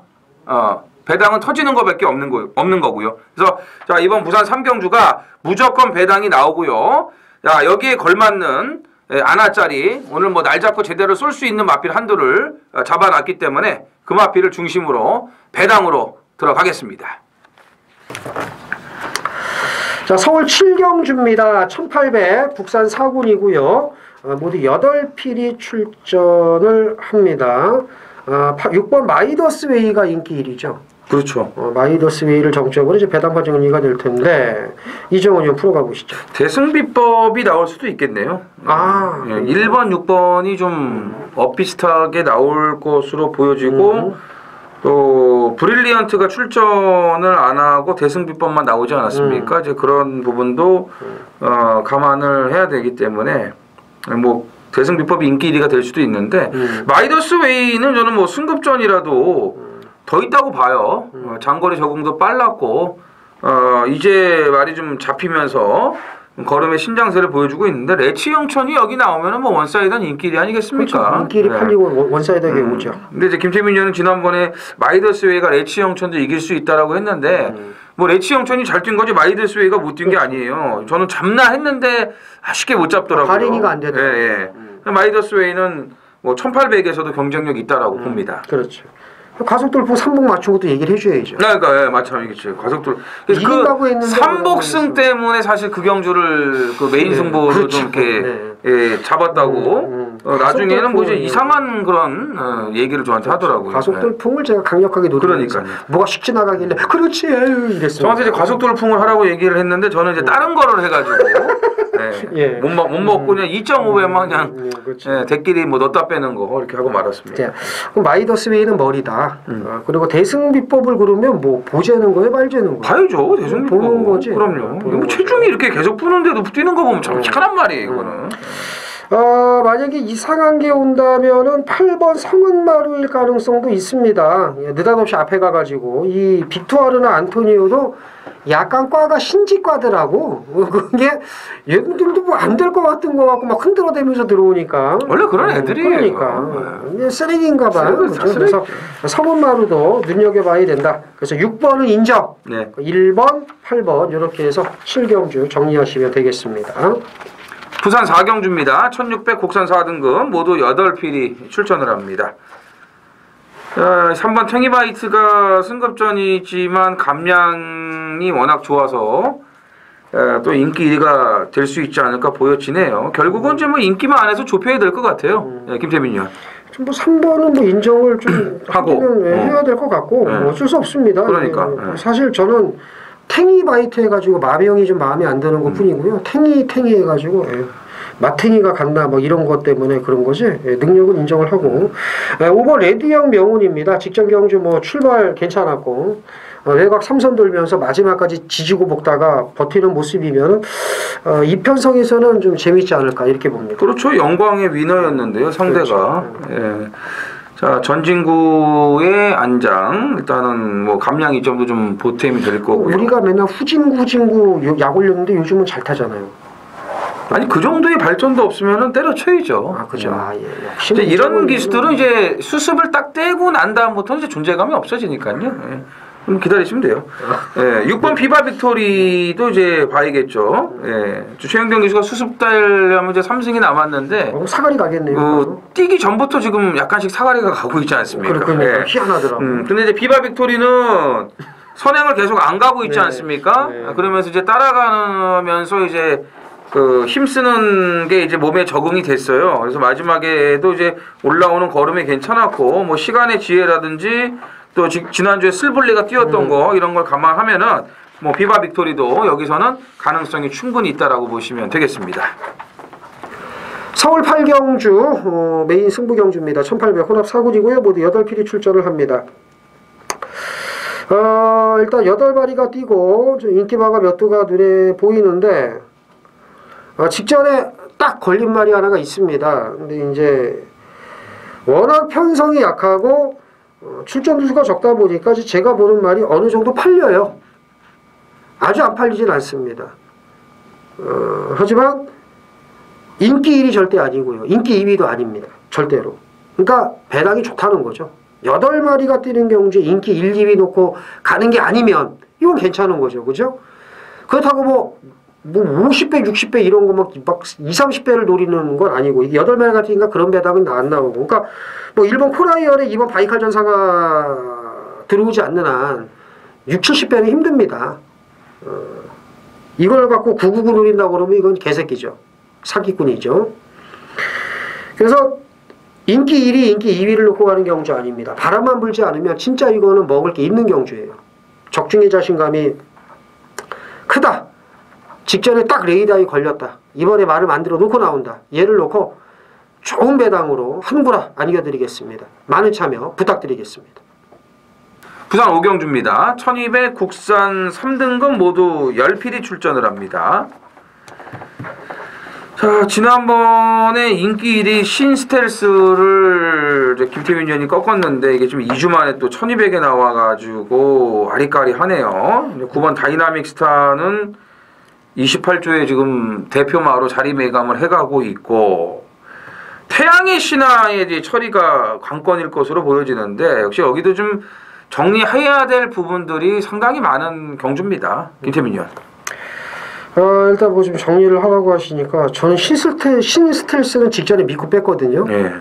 배당은 터지는 거밖에 없는 거고요. 그래서 자, 이번 부산 3경주가 무조건 배당이 나오고요. 자, 여기에 걸맞는 안하짜리 오늘 뭐 날 잡고 제대로 쏠 수 있는 마필 한두를 잡아놨기 때문에 그 마필을 중심으로 배당으로 들어가겠습니다. 자, 서울 7경주입니다. 1800 국산 4군이고요. 모두 8필이 출전을 합니다. 6번 마이더스 웨이가 인기 1위죠. 그렇죠. 마이더스 웨이를 정적으로 이제 배당파 정리가 될 텐데 이정원 의원 풀어가 보시죠. 대승비법이 나올 수도 있겠네요. 1번, 6번이 좀 엇비슷하게 나올 것으로 보여지고 또 브릴리언트가 출전을 안 하고 대승비법만 나오지 않았습니까? 이제 그런 부분도 감안을 해야 되기 때문에 뭐 대승비법이 인기 1위가 될 수도 있는데 마이더스 웨이는 저는 뭐 승급전이라도 더 있다고 봐요. 장거리 적응도 빨랐고 이제 말이 좀 잡히면서 걸음의 신장세를 보여주고 있는데 레치 영천이 여기 나오면은 뭐 원사이드는 인기 1위 아니겠습니까? 그렇죠. 인기 1위 팔리고 원사이드하게 오죠. 근데 이제 김태민 의원은 지난번에 마이더스 웨이가 레치 영천도 이길 수 있다라고 했는데 뭐 레치 영천이 잘 뛴 거지 마이더스 웨이가 못 뛴 게 아니에요. 저는 잡나 했는데 쉽게 못 잡더라고요. 발인이가 안 되더라고요. 예. 마이더스 웨이는 뭐 1800에서도 경쟁력이 있다라고 봅니다. 그렇죠. 가속돌풍 3복 맞춘 것도 얘기를 해줘야죠. 그러니까 마찬가지겠죠. 가속돌. 이긴다고 그 했는데 3복승 때문에 사실 그 경주를 그 메인 승부로 그렇죠. 좀 이렇게 잡았다고. 나중에는 뭐 이제 이상한 그런 얘기를 저한테 하더라고요. 가속돌풍을 제가 강력하게 노리면서 뭐가 쉽지 나가길래 그렇지 이랬어요. 저한테 이제 가속돌풍을 하라고 얘기를 했는데 저는 이제 다른 거를 해가지고 못 먹고 그냥 2.5배만 그냥 대끼리 뭐 넣었다 빼는 거 이렇게 하고 말았습니다. 그럼 마이더스 웨이는 머리다. 그리고 대승비법을 그러면 뭐 보재는 거예요, 말재는 거예요? 봐야죠. 대승비법 보는 거지. 그럼요. 보는 뭐 체중이 이렇게 계속 푸는데도 뛰는 거 보면 참 희한한 말이에요. 이거는. 만약에 이상한 게 온다면은 8번 성은마루일 가능성도 있습니다. 느닷없이 앞에 가가지고 이 빅투아르나 안토니오도 약간 과가 신지과더라고. 그게 얘들도 뭐 안 될 것 같은 거 같고 막 흔들어대면서 들어오니까. 원래 그런 애들이에요. 그러니까 쓰레기인가 봐요. 그래서 성은마루도 눈여겨봐야 된다. 그래서 6번은 인정. 1번, 8번 이렇게 해서 7경주 정리하시면 되겠습니다. 부산 4경주입니다. 1600 국산 4등급 모두 8필이 출전을 합니다. 3번 탱이바이트가 승급전이지만 감량이 워낙 좋아서 또 인기 1위가 될 수 있지 않을까 보여지네요. 결국은 이제 뭐 인기만 안에서 좁혀야 될 것 같아요. 김태민 의원. 뭐 3번은 뭐 인정을 좀 하고 해야 될 것 같고 어쩔 수 없습니다. 그러니까 사실 저는 탱이바이트 해가지고 마병이 좀 마음에 안 드는 것 뿐이고요. 탱이 해가지고 마탱이가 간다 뭐 이런 것 때문에 그런 거지. 능력은 인정을 하고 5번 레드형 명운입니다. 직전 경주 뭐 출발 괜찮았고 외곽 3선 돌면서 마지막까지 지지고 볶다가 버티는 모습이면 이편성에서는 좀 재밌지 않을까 이렇게 봅니다. 그렇죠. 영광의 위너였는데요. 상대가. 그렇죠. 자, 전진구의 안장 일단은 뭐 감량 이점도 좀 보탬이 될 거고요. 우리가 맨날 후진구 약 올렸는데 요즘은 잘 타잖아요. 아니 그 정도의 발전도 없으면은 때려쳐야죠. 그죠. 이제 이런 기수들은 이제 수습을 딱 떼고 난 다음부터는 이제 존재감이 없어지니까요. 그럼 기다리시면 돼요. 6번 비바 빅토리도 이제 봐야겠죠. 최영경 기수가 수습되려면 이제 3승이 남았는데 사가리 가겠네요. 뛰기 전부터 지금 약간씩 사가리가 가고 있지 않습니까? 그러니까 희한하더라고. 근데 이제 비바 빅토리는 선행을 계속 안 가고 있지 않습니까? 그러면서 이제 따라가면서 이제 그 힘쓰는 게 이제 몸에 적응이 됐어요. 그래서 마지막에도 이제 올라오는 걸음이 괜찮았고 뭐 시간의 지혜라든지 또 지난주에 슬블리가 뛰었던 거 이런 걸 감안하면은 뭐 비바 빅토리도 여기서는 가능성이 충분히 있다라고 보시면 되겠습니다. 서울 8경주 메인 승부 경주입니다. 1800 혼합 4굴이고요. 모두 8필이 출전을 합니다. 일단 8마리가 뛰고 인기마가 몇 두가 눈에 보이는데 직전에 딱 걸린 말이 하나가 있습니다. 근데 이제 워낙 편성이 약하고 출전 수가 적다 보니까 제가 보는 말이 어느 정도 팔려요. 아주 안 팔리진 않습니다. 하지만 인기 1위 절대 아니고요. 인기 2위도 아닙니다. 절대로. 그러니까 배당이 좋다는 거죠. 8마리가 뛰는 경주에 인기 1, 2위 놓고 가는 게 아니면 이건 괜찮은 거죠. 그죠? 그렇다고 뭐 50배, 60배2, 30배를 노리는 건 아니고 이게 8마리가 뛰니까 그런 배당은 안 나오고 그러니까 뭐 일본 코라이언에 이번 바이칼 전사가 들어오지 않는 한 6, 70배는 힘듭니다. 이걸 갖고 999 노린다고 그러면 이건 개새끼죠. 사기꾼이죠. 그래서 인기 1위, 인기 2위를 놓고 가는 경주 아닙니다. 바람만 불지 않으면 진짜 이거는 먹을 게 있는 경주예요. 적중의 자신감이 크다. 직전에 딱 레이더에 걸렸다. 이번에 말을 만들어 놓고 나온다. 얘를 놓고 좋은 배당으로 한구라 안겨드리겠습니다. 많은 참여 부탁드리겠습니다. 부산 5경주입니다. 1200 국산 3등급 모두 10필이 출전을 합니다. 자, 지난번에 인기 1위 신스텔스를 김태민 위원이 꺾었는데 이게 좀 2주 만에 또 1200에 나와가지고 아리까리하네요. 9번 다이나믹 스타는 28조에 지금 대표마로 자리매김을 해가고 있고 태양의 신화의 처리가 관건일 것으로 보여지는데 역시 여기도 좀 정리해야 될 부분들이 상당히 많은 경주입니다. 김태민 위원. 일단 뭐 좀 정리를 하라고 하시니까 저는 신스텔스는 직전에 믿고 뺐거든요. 네.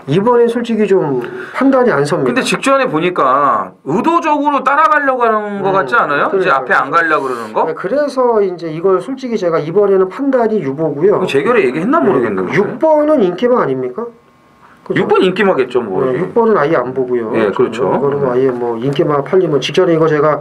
이번엔 솔직히 좀 판단이 안 섭니다. 근데 직전에 보니까 의도적으로 따라가려고 하는 것 같지 않아요? 이제 앞에 안 가려고 그러는 거? 네, 그래서 이제 이걸 솔직히 제가 이번에는 판단이 유보고요. 재결에 얘기했나 모르겠는데. 6번은 인기마 아닙니까? 그죠? 6번 인기마겠죠, 뭐. 6번은 아예 안 보고요. 네, 그렇죠. 이거는 아예 뭐 인기마 팔리면 직전에 이거 제가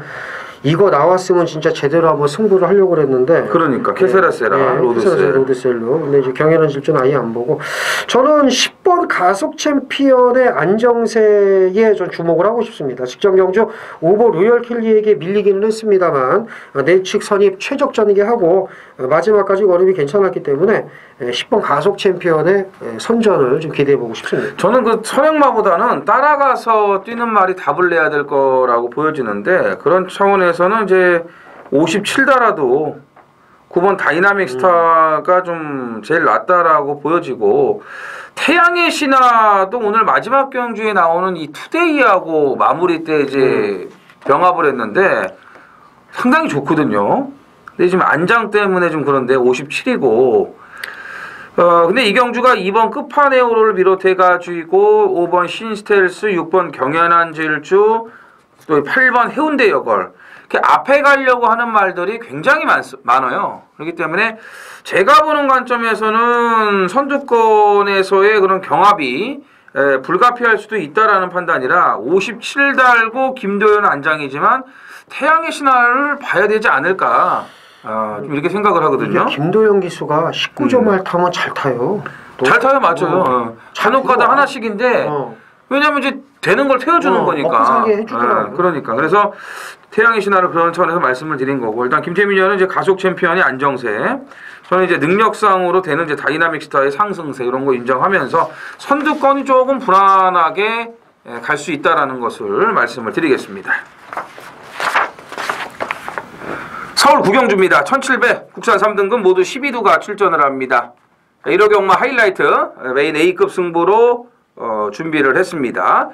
이거 나왔으면 진짜 제대로 한번 승부를 하려고 그랬는데 그러니까 케세라세라 로드셀로 근데 이제 경연한 질주는 아예 안 보고 저는 10번 가속 챔피언의 안정세에 좀 주목을 하고 싶습니다. 직전 경주 5번 로열 킬리에게 밀리기는 했습니다만 내측 선입 최적전이게 하고 마지막까지 걸음이 괜찮았기 때문에 10번 가속 챔피언의 선전을 좀 기대해 보고 싶습니다. 저는 그 선행마보다는 따라가서 뛰는 말이 답을 내야 될 거라고 보여지는데 그런 차원에서는 이제 57달아도 9번 다이나믹 스타가 좀 제일 낫다라고 보여지고 태양의 신화도 오늘 마지막 경주에 나오는 이 투데이하고 마무리 때 이제 병합을 했는데 상당히 좋거든요. 근데 지금 안장 때문에 좀 그런데 57이고 근데 이 경주가 2번 끝판에오를 비롯해가지고 5번 신스텔스, 6번 경연한 질주, 또 8번 해운대 여걸 이렇게 앞에 가려고 하는 말들이 굉장히 많아요. 그렇기 때문에 제가 보는 관점에서는 선두권에서의 그런 경합이 불가피할 수도 있다라는 판단이라 57 달고 김도현 안장이지만 태양의 신화를 봐야 되지 않을까 좀 이렇게 생각을 하거든요. 김도현 기수가 19점 말 타면 잘 타요. 잘 타요, 맞아요. 잔혹가다 하나씩인데 왜냐면 이제 되는 걸 태워주는 거니까. 먹고 살게 해주더라고요. 그러니까. 그래서 태양의 신화를 그런 차원에서 말씀을 드린 거고 일단 김태민 의원은 이제 가속 챔피언이 안정세, 저는 이제 능력상으로 되는 이제 다이나믹 스타의 상승세 이런 거 인정하면서 선두권이 조금 불안하게 갈 수 있다라는 것을 말씀을 드리겠습니다. 서울 구경주입니다. 1700 국산 3등급 모두 12두가 출전을 합니다. 1호 경마 하이라이트 메인 A급 승부로 준비를 했습니다.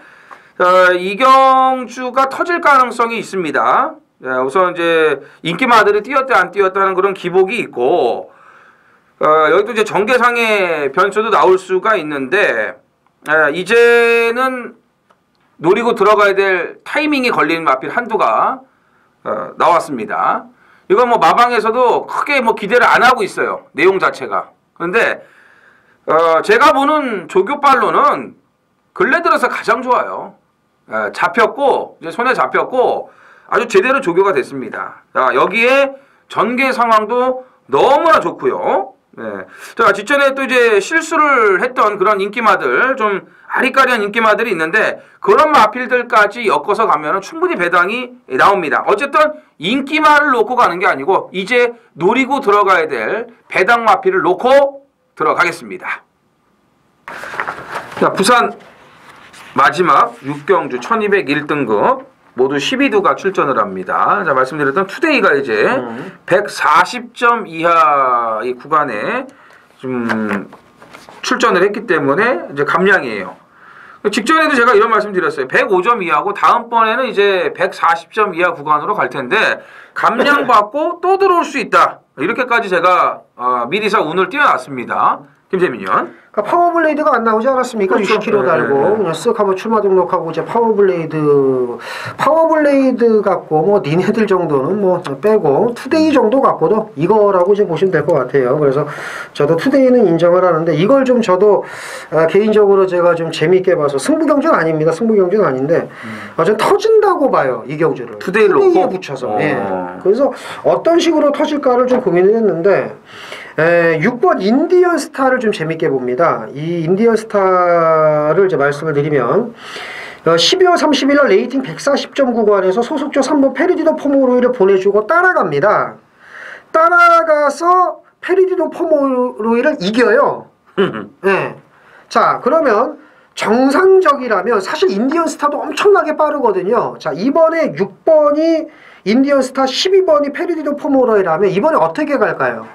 이 경주가 터질 가능성이 있습니다. 우선 이제 인기마들이 뛰었다 안 뛰었다는 그런 기복이 있고 여기도 이제 전개상의 변수도 나올 수가 있는데 이제는 노리고 들어가야 될 타이밍이 걸리는 마필 한두가 나왔습니다. 이건 뭐 마방에서도 크게 뭐 기대를 안 하고 있어요. 내용 자체가. 그런데 제가 보는 조교빨로는 근래 들어서 가장 좋아요. 잡혔고 이제 손에 잡혔고 아주 제대로 조교가 됐습니다. 자, 여기에 전개 상황도 너무나 좋고요. 네. 자, 직전에 또 이제 실수를 했던 그런 인기마들, 좀 아리까리한 인기마들이 있는데 그런 마필들까지 엮어서 가면 충분히 배당이 나옵니다. 어쨌든 인기마를 놓고 가는 게 아니고 이제 노리고 들어가야 될 배당 마필을 놓고 들어가겠습니다. 자, 부산 마지막 6경주 1201등급 모두 12두가 출전을 합니다. 자, 말씀드렸던 투데이가 이제 140점 이하 이 구간에 좀 출전을 했기 때문에 이제 감량이에요. 직전에도 제가 이런 말씀 드렸어요. 105점 이하고 다음번에는 이제 140점 이하 구간으로 갈 텐데 감량받고 또 들어올 수 있다. 이렇게까지 제가 미리서 운을 띄워놨습니다. 김재민 의원. 그러니까 파워블레이드가 안 나오지 않았습니까? 그렇죠. 60kg 달고 네. 그냥 쓱 한번 출마 등록하고 이제 파워블레이드 갖고 뭐 니네들 정도는 뭐 빼고 투데이 정도 갖고도 이거라고 이제 보시면 될 것 같아요. 그래서 저도 투데이는 인정을 하는데 이걸 좀 저도 개인적으로 제가 좀 재미있게 봐서 승부경주는 아닙니다. 승부경주는 아닌데 전 터진다고 봐요. 이 경주를 투데이를 투데이에 놓고? 붙여서. 예. 그래서 어떤 식으로 터질까를 좀 고민을 했는데 6번 인디언 스타를 좀 재밌게 봅니다. 이 인디언 스타를 이제 말씀을 드리면 12월 30일 날 레이팅 140점 구간에서 소속조 3번 페리디도 포모로이를 보내주고 따라갑니다. 따라가서 페리디도 포모로이를 이겨요. 네. 자, 그러면 정상적이라면 사실 인디언 스타도 엄청나게 빠르거든요. 자, 이번에 6번이 인디언 스타, 12번이 페리디도 포모로이라면 이번에 어떻게 갈까요?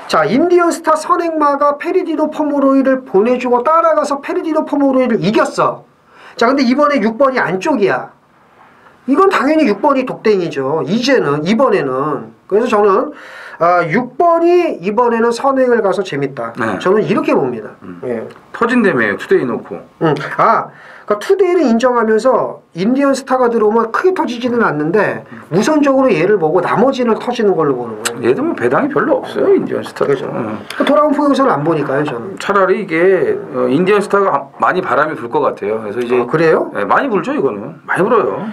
자, 인디언 스타 선행마가 페리디도 포모로이를 보내주고 따라가서 페리디도 포모로이를 이겼어. 자, 근데 이번에 6번이 안쪽이야. 이건 당연히 6번이 독땡이죠. 이번에는. 그래서 저는 6번이 이번에는 선행을 가서 재밌다. 네. 저는 이렇게 봅니다. 예. 터진다며요. 투데이 놓고. 그러니까 투데이를 인정하면서 인디언 스타가 들어오면 크게 터지지는 않는데 우선적으로 얘를 보고 나머지는 터지는 걸로 보는 거예요. 얘도 뭐 배당이 별로 없어요. 인디언 스타가. 그렇죠. 돌아온 포경선을 안 보니까요, 저는. 차라리 이게 인디언 스타가 많이 바람이 불 것 같아요. 그래서 이제 그래요? 네, 많이 불죠. 이거는 많이 불어요.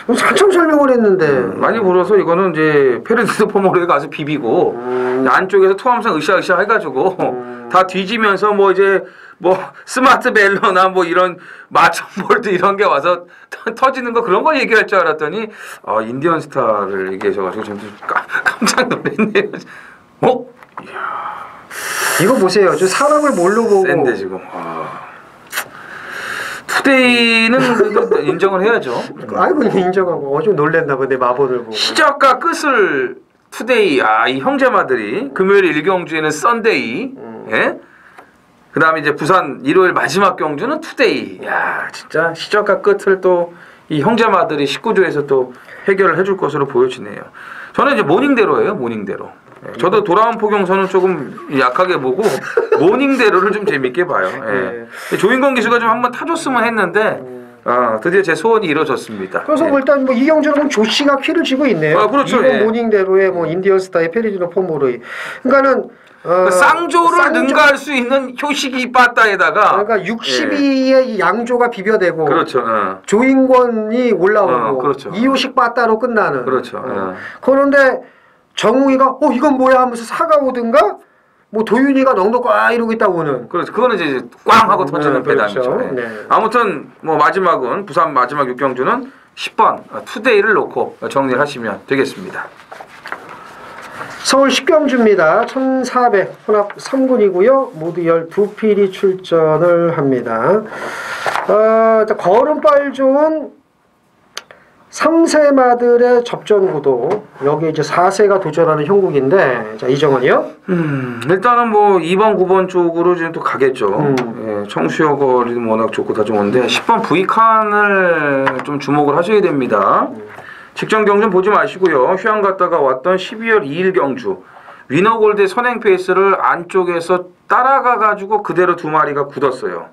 한참 설명을 했는데 많이 불어서 이거는 이제 페르디도 포모로에 가서 비비고 안쪽에서 투함선 으쌰으쌰 해가지고 다 뒤지면서 뭐 이제 뭐 스마트 벨러나 뭐 이런 마천볼드 이런 게 와서 터지는 거 그런 거 얘기할 줄 알았더니 인디언 스타를 얘기하셔가지고 좀 깜짝 놀랐네요. 이거 보세요. 저 사람을 뭘로 보고 센데 지금. 투데이는 인정을 해야죠. 아이고 인정하고 좀 놀랬나 봐. 내 마본을 보고. 시작과 끝을 투데이 이 형제마들이 금요일 1경주에는 썬데이 예? 그 다음에 이제 부산 일요일 마지막 경주는 투데이. 야 진짜 시작과 끝을 또 이 형제마들이 19조에서 또 해결을 해줄 것으로 보여지네요. 저는 이제 모닝대로예요. 모닝대로. 저도 돌아온 포경선은 조금 약하게 보고 모닝대로를 좀 재밌게 봐요. 예. 조인권 기수가 좀 한번 타줬으면 했는데 드디어 제 소원이 이루어졌습니다. 그래서 뭐 일단 뭐 이경주는 조씨가 키를 쥐고 있네요. 그렇죠. 이번 모닝대로의 뭐 인디언 스타의 페리디노 포모로이. 그러니까는 쌍조를 능가할 수 있는 효식이 빠따에다가 그러니까 62의 양조가 비벼대고 그렇죠. 조인권이 올라오고 그렇죠. 이효식 빠따로 끝나는. 그렇죠. 그런데 정우이가 이건 뭐야 하면서 사가 오든가 뭐 도윤이가 넉넉 이러고 있다고 오는. 그렇죠. 그거는 이제 꽝 하고 터지는 배당이죠. 그렇죠. 네. 아무튼 뭐 마지막은 부산 마지막 6경주는 10번 투데이를 놓고 정리를 하시면 되겠습니다. 서울 10경주입니다. 1400 혼합 3군이고요. 모두 12필이 출전을 합니다. 걸음빨 좋은 3세마들의 접전구도 여기 이제 4세가 도전하는 형국인데 자 이정원이요? 일단은 뭐 2번 9번 쪽으로 지금 또 가겠죠. 예, 청수여 거리도 워낙 좋고 다 좋은데 10번 V칸을 좀 주목을 하셔야 됩니다. 직전 경주는 보지 마시고요. 휴양 갔다가 왔던 12월 2일 경주 위너골드의 선행 페이스를 안쪽에서 따라가 가지고 그대로 두 마리가 굳었어요.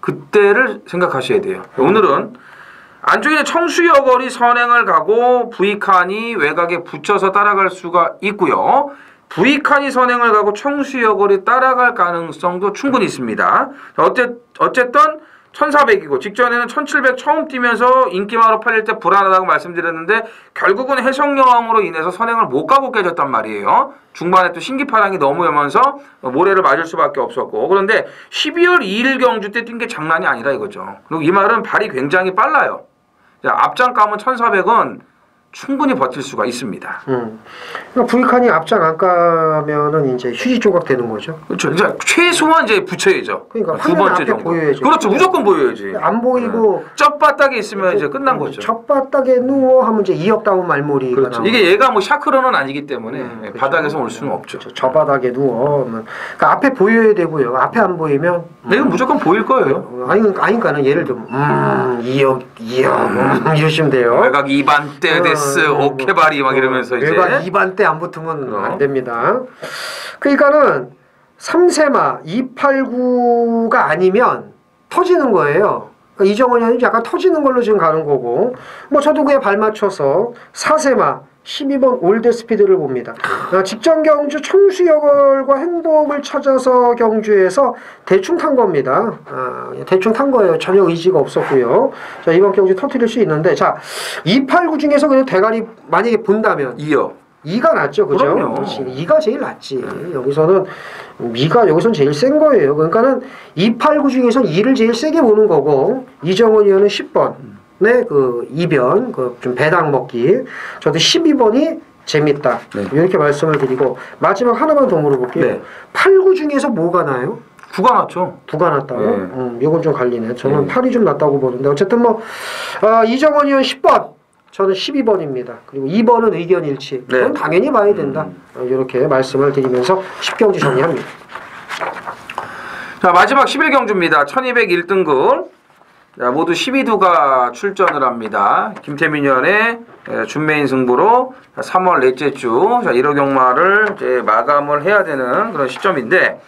그때를 생각하셔야 돼요. 오늘은 안쪽에 청수여걸이 선행을 가고 V칸이 외곽에 붙여서 따라갈 수가 있고요. V칸이 선행을 가고 청수여걸이 따라갈 가능성도 충분히 있습니다. 어쨌든 1400이고 직전에는 1700 처음 뛰면서 인기마로 팔릴 때 불안하다고 말씀드렸는데 결국은 해성여왕으로 인해서 선행을 못 가고 깨졌단 말이에요. 중반에 또 신기파랑이 넘어오면서 모래를 맞을 수밖에 없었고 그런데 12월 2일 경주 때 뛴 게 장난이 아니라 이거죠. 그리고 이 말은 발이 굉장히 빨라요. 앞장 까면 1400은 충분히 버틸 수가 있습니다. 그러니까 V칸이 앞장 안 까면은 이제 휴지 조각 되는 거죠. 그렇죠. 이제 최소한 이제 붙여야죠. 그러니까 두 번째 앞에 정도. 보여야죠. 그렇죠. 무조건 보여야지. 안 보이고 쩍바닥에 있으면 이제 끝난 거죠. 척바닥에 누워 하면 이제 2억 다운 말머리가 그렇죠. 나오고. 이게 얘가 뭐 샤크로는 아니기 때문에 그렇죠. 바닥에서 올 수는 없죠. 저 바닥에 누워. 그러니까 앞에 보여야 되고요. 앞에 안 보이면 이건 무조건 보일 거예요. 아니까는 예를 들면 2억 이러시면 돼요. 외곽 2반 때 데스 오케바리 막 이러면서 이제 외곽 2반 때 안 붙으면 안 됩니다. 그러니까는 3세마 289가 아니면 터지는 거예요. 그러니까 이정원이 아니면 약간 터지는 걸로 지금 가는 거고 뭐 저도 그에 발맞춰서 4세마 12번 올드 스피드를 봅니다. 직전 경주 청수여걸과 행복을 찾아서 경주에서 대충 탄 겁니다. 대충 탄 거예요. 전혀 의지가 없었고요. 자, 이번 경주 터뜨릴 수 있는데 자, 289 중에서 그냥 대가리 만약에 본다면 2가 낫죠. 그죠? 그럼요. 2가 제일 낫지. 여기서는 2가 여기선 제일 센 거예요. 그러니까는 289 중에서는 2를 제일 세게 보는 거고 이정원 의원은 10번. 네, 그 이변, 그 좀 배당 먹기. 저도 12번이 재밌다. 네. 이렇게 말씀을 드리고 마지막 하나만 더 물어볼게요. 네. 8구 중에서 뭐가 나요? 9가 났죠. 9가 났다고? 네. 이건 좀 갈리네. 저는 네. 8이 좀 낫다고 보는데 어쨌든 뭐 이정원 의원 10번, 저는 12번입니다. 그리고 2번은 의견 일치. 네. 그건 당연히 봐야 된다. 이렇게 말씀을 드리면서 10경주 정리합니다. 자, 마지막 11경주입니다. 1201등급. 자, 모두 12두가 출전을 합니다. 김태민 의원의 준매인 승부로 3월 넷째 주 1호 경마를 이제 마감을 해야 되는 그런 시점인데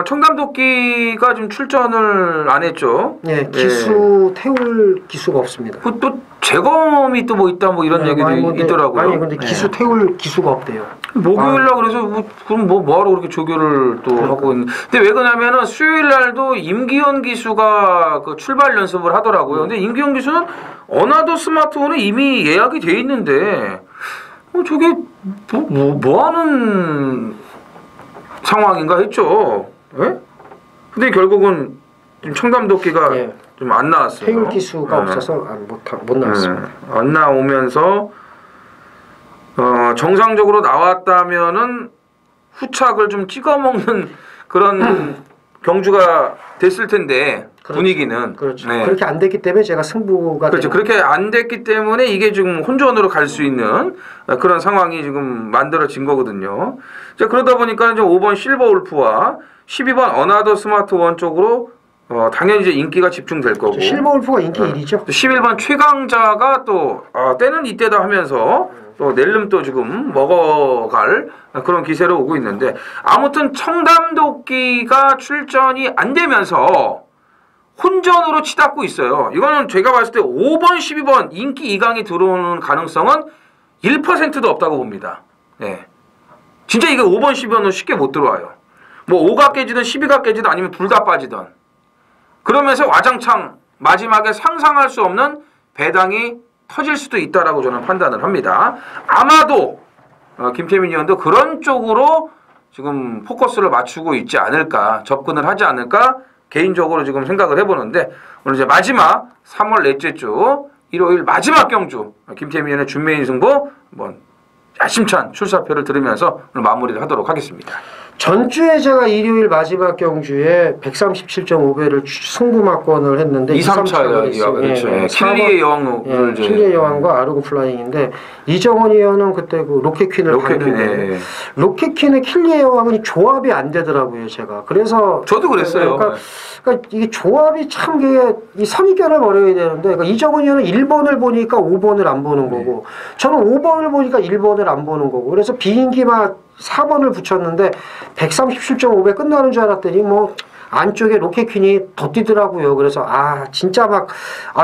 청담도끼가 좀 출전을 안 했죠. 네, 기수 태울 기수가 없습니다. 또 재검이 또 뭐 있다 뭐 이런 얘기도 있더라고요. 아니 근데 기수 태울 기수가 없대요. 목요일날 그래서 그럼 뭐하러 그렇게 조교를 또 하고 있는? 근데 왜 그러냐면은 수요일날도 임기현 기수가 그 출발 연습을 하더라고요. 근데 임기현 기수는 어나더 스마트폰에 이미 예약이 돼 있는데 저게 뭐 하는 상황인가 했죠. 예? 근데 결국은 지금 청담도끼가 예. 좀 안 나왔어요. 태울 기수가 없어서 못 나왔습니다. 안 나오면서 정상적으로 나왔다면은 후착을 좀 찍어 먹는 그런 경주가 됐을 텐데 그렇죠. 분위기는 그렇죠. 네. 그렇게 안 됐기 때문에 제가 승부가 그렇죠. 그렇게 안 됐기 때문에 이게 지금 혼전으로 갈 수 있는 그런 상황이 지금 만들어진 거거든요. 자, 그러다 보니까 이제 5번 실버 울프와 12번 어나더 스마트 원 쪽으로 당연히 이제 인기가 집중될 거고. 실버 울프가 인기 1위죠. 11번 최강자가 또 때는 이때다 하면서 또 낼름 또 지금 먹어갈 그런 기세로 오고 있는데 아무튼 청담도끼가 출전이 안 되면서 혼전으로 치닫고 있어요. 이거는 제가 봤을 때 5번, 12번 인기 2강이 들어오는 가능성은 1%도 없다고 봅니다. 예. 진짜 이게 5번, 12번은 쉽게 못 들어와요. 뭐 5가 깨지든 12가 깨지든 아니면 둘 다 빠지든. 그러면서 와장창 마지막에 상상할 수 없는 배당이 터질 수도 있다라고 저는 판단을 합니다. 아마도 김태민 의원도 그런 쪽으로 지금 포커스를 맞추고 있지 않을까, 접근을 하지 않을까 개인적으로 지금 생각을 해보는데 오늘 이제 마지막 3월 넷째 주 일요일 마지막 경주 김태민 의원의 준매인 승부 한번 야심찬 출사표를 들으면서 오늘 마무리를 하도록 하겠습니다. 전주에 제가 일요일 마지막 경주에 137.5배를 승부막권을 했는데 2, 3차가 그렇죠. 킬리의 여왕을 킬리의 여왕과 아르고 플라잉인데 이정원 의원은 그때 그 로켓퀸을 봤는데 로켓퀸의 킬리의 여왕은 조합이 안 되더라고요. 제가 그래서 저도 그랬어요. 그러니까 이게 조합이 참 이 선입견을 버려야 되는데 그러니까 이정원 의원은 1번을 보니까 5번을 안 보는 거고 저는 5번을 보니까 1번을 안 보는 거고 그래서 비인기만 4번을 붙였는데 137.5배 끝나는 줄 알았더니 뭐 안쪽에 로켓퀸이 더 뛰더라고요. 그래서 진짜 막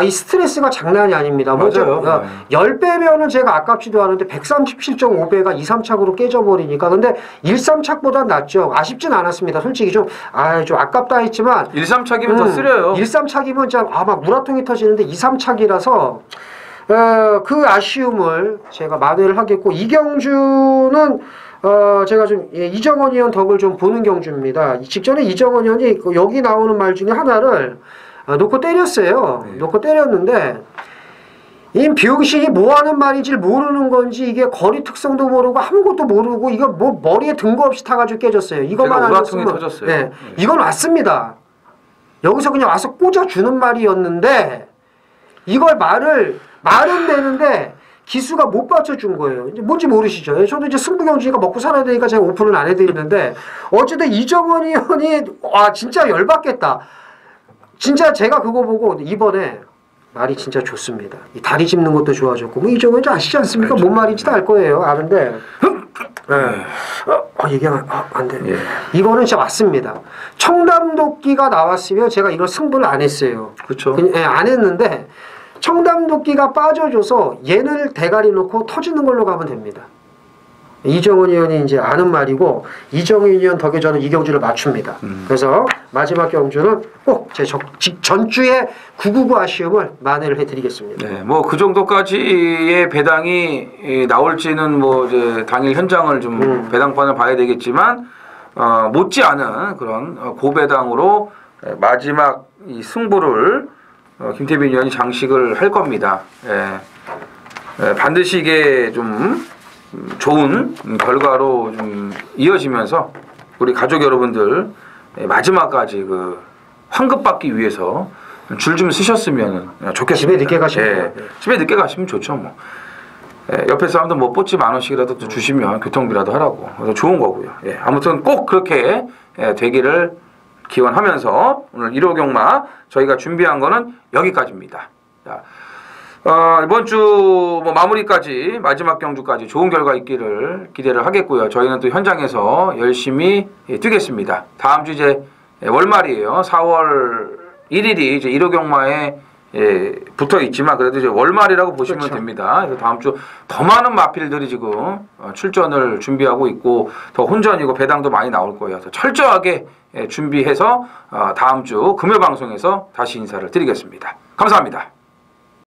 이 스트레스가 장난이 아닙니다. 맞아요. 10배면은 제가 아깝지도 않은데 137.5배가 2, 3착으로 깨져버리니까. 근데 1, 3착보단 낫죠. 아쉽진 않았습니다. 솔직히 좀 아깝다 했지만 1, 3착이면 더 쓰려요. 1, 3착이면 진짜 막 우라통이 터지는데 2, 3착이라서 그 아쉬움을 제가 만회를 하겠고, 이 경주는 제가 좀 이정원 의원 덕을 좀 보는 경주입니다. 직전에 이정원 의원이 여기 나오는 말 중에 하나를 놓고 때렸어요. 네. 놓고 때렸는데 이 병신이 뭐 하는 말인지 모르는 건지, 이게 거리 특성도 모르고 아무것도 모르고 이거 뭐 머리에 등거 없이 타가지고 깨졌어요. 이것만 우라통이 아니었으면 터졌어요. 네. 이건 왔습니다. 여기서 그냥 와서 꽂아주는 말이었는데 이걸 말은 되는데 기수가 못 받쳐준 거예요. 이제 뭔지 모르시죠? 저도 이제 승부경주니까 먹고 살아야 되니까 제가 오픈은 안 해드리는데, 어쨌든 이정원 의원이 진짜 열받겠다. 진짜 제가 그거 보고 이번에 말이 진짜 좋습니다. 이 다리 짚는 것도 좋아졌고, 뭐 이정원 아시지 않습니까? 뭔 말인지도 알 거예요. 아는데 얘기하면 안 돼. 예. 이거는 진짜 맞습니다. 청담도끼가 나왔으면 제가 이걸 승부를 안 했어요. 그렇죠. 안 했는데 청담도끼가 빠져줘서 얘를 대가리 놓고 터지는 걸로 가면 됩니다. 이정원 의원이 이제 아는 말이고, 이정원 의원 덕에 저는 이 경주를 맞춥니다. 그래서 마지막 경주는 꼭 제 전주의 999 아쉬움을 만회를 해드리겠습니다. 네, 뭐 그 정도까지의 배당이 나올지는 뭐 이제 당일 현장을 좀 배당판을 봐야 되겠지만, 못지않은 그런 고배당으로 마지막 이 승부를 김태빈 의원이 장식을 할 겁니다. 반드시 이게 좀 좋은 결과로 좀 이어지면서 우리 가족 여러분들 마지막까지 그 환급받기 위해서 줄 좀 쓰셨으면 좋겠습니다. 집에 늦게 가시면 집에 늦게 가시면 좋죠. 뭐 옆에 사람도 뭐 뽀찌 10,000원씩이라도 또 주시면 교통비라도 하라고. 그래서 좋은 거고요. 아무튼 꼭 그렇게 되기를 기원하면서 오늘 1호 경마 저희가 준비한 거는 여기까지입니다. 자, 이번 주 뭐 마무리까지 마지막 경주까지 좋은 결과 있기를 기대를 하겠고요. 저희는 또 현장에서 열심히 뛰겠습니다. 다음 주 이제 월말이에요. 4월 1일이 이제 1호 경마에 붙어 있지만 그래도 이제 월말이라고 보시면 그렇죠. 됩니다. 그래서 다음 주 더 많은 마필들이 지금 출전을 준비하고 있고 더 혼전이고 배당도 많이 나올 거예요. 그래서 철저하게 준비해서 다음 주 금요 방송에서 다시 인사를 드리겠습니다. 감사합니다.